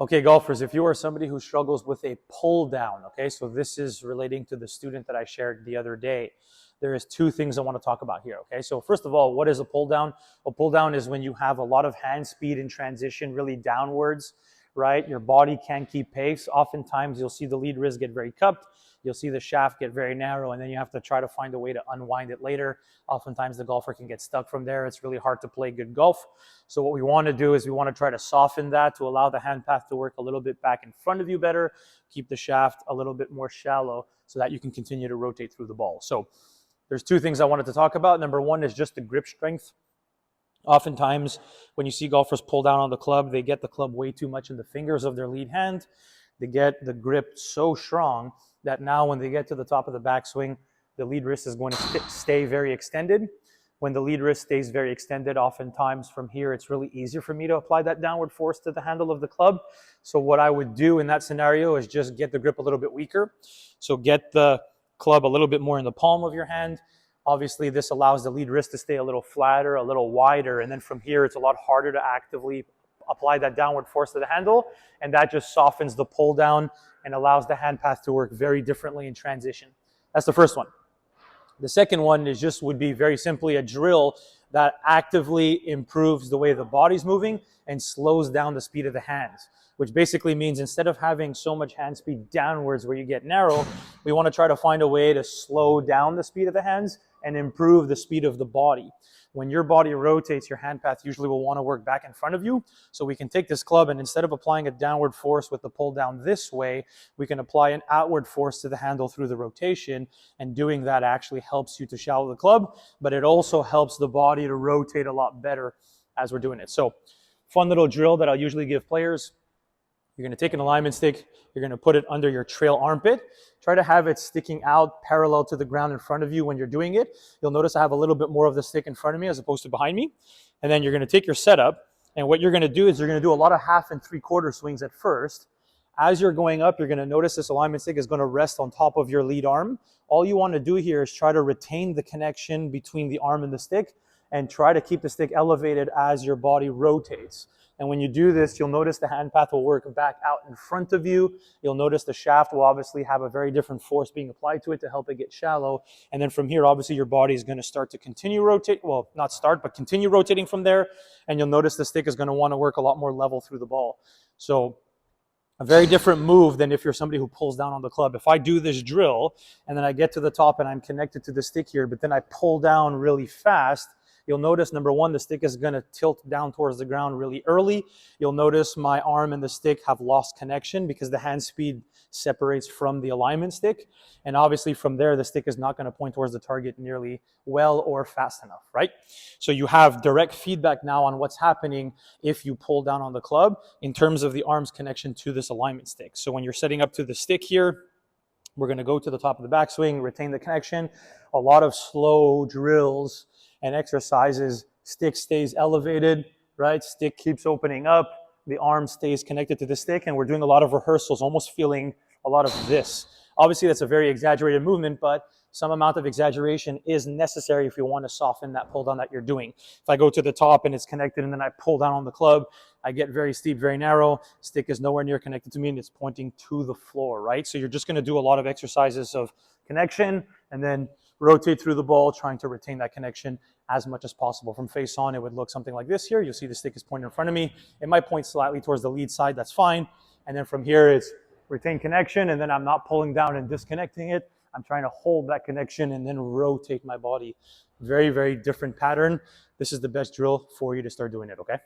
Okay, golfers, if you are somebody who struggles with a pull down, okay, so this is relating to the student that I shared the other day. There is two things I want to talk about here, okay? So first of all, what is a pull down? A pull down is when you have a lot of hand speed in transition, really downwards, right? Your body can't keep pace. Oftentimes you'll see the lead wrist get very cupped. You'll see the shaft get very narrow, and then you have to try to find a way to unwind it later. Oftentimes the golfer can get stuck from there. It's really hard to play good golf. So what we want to do is we want to try to soften that to allow the hand path to work a little bit back in front of you better, keep the shaft a little bit more shallow so that you can continue to rotate through the ball. So there's two things I wanted to talk about. Number one is just the grip strength. Oftentimes, when you see golfers pull down on the club, they get the club way too much in the fingers of their lead hand. They get the grip so strong that now when they get to the top of the backswing, the lead wrist is going to stay very extended. When the lead wrist stays very extended, oftentimes from here, it's really easier for me to apply that downward force to the handle of the club. So what I would do in that scenario is just get the grip a little bit weaker. So get the club a little bit more in the palm of your hand. Obviously, this allows the lead wrist to stay a little flatter, a little wider, and then from here, it's a lot harder to actively apply that downward force to the handle, and that just softens the pull down and allows the hand path to work very differently in transition. That's the first one. The second one would be very simply a drill that actively improves the way the body's moving and slows down the speed of the hands, which basically means instead of having so much hand speed downwards where you get narrow, we want to try to find a way to slow down the speed of the hands and improve the speed of the body. When your body rotates, your hand path usually will want to work back in front of you. So we can take this club and instead of applying a downward force with the pull down this way, we can apply an outward force to the handle through the rotation. And doing that actually helps you to shallow the club, but it also helps the body to rotate a lot better as we're doing it. So fun little drill that I'll usually give players. You're going to take an alignment stick. You're going to put it under your trail armpit. Try to have it sticking out parallel to the ground in front of you when you're doing it. You'll notice I have a little bit more of the stick in front of me as opposed to behind me. And then you're going to take your setup. And what you're going to do is you're going to do a lot of 1/2 and 3/4 swings at first. As you're going up, you're going to notice this alignment stick is going to rest on top of your lead arm. All you want to do here is try to retain the connection between the arm and the stick and try to keep the stick elevated as your body rotates. And when you do this, you'll notice the hand path will work back out in front of you. You'll notice the shaft will obviously have a very different force being applied to it to help it get shallow. And then from here, obviously your body is going to start to continue rotate. Well, not start, but continue rotating from there. And you'll notice the stick is going to want to work a lot more level through the ball. So a very different move than if you're somebody who pulls down on the club. If I do this drill and then I get to the top and I'm connected to the stick here, but then I pull down really fast, you'll notice, number one, the stick is going to tilt down towards the ground really early. You'll notice my arm and the stick have lost connection because the hand speed separates from the alignment stick. And obviously from there, the stick is not going to point towards the target nearly well or fast enough, right? So you have direct feedback now on what's happening if you pull down on the club in terms of the arm's connection to this alignment stick. So when you're setting up to the stick here, we're going to go to the top of the backswing, retain the connection. A lot of slow drills and exercises, stick stays elevated, right? Stick keeps opening up, the arm stays connected to the stick, and we're doing a lot of rehearsals, almost feeling a lot of this. Obviously, that's a very exaggerated movement, but some amount of exaggeration is necessary if you want to soften that pull down that you're doing. If I go to the top and it's connected and then I pull down on the club, I get very steep, very narrow, stick is nowhere near connected to me and it's pointing to the floor, right? So you're just going to do a lot of exercises of connection and then rotate through the ball, trying to retain that connection as much as possible. From face on, it would look something like this here. You'll see the stick is pointing in front of me. It might point slightly towards the lead side, that's fine. And then from here, it's retain connection, and then I'm not pulling down and disconnecting it. I'm trying to hold that connection and then rotate my body. Very, very different pattern. This is the best drill for you to start doing it, okay?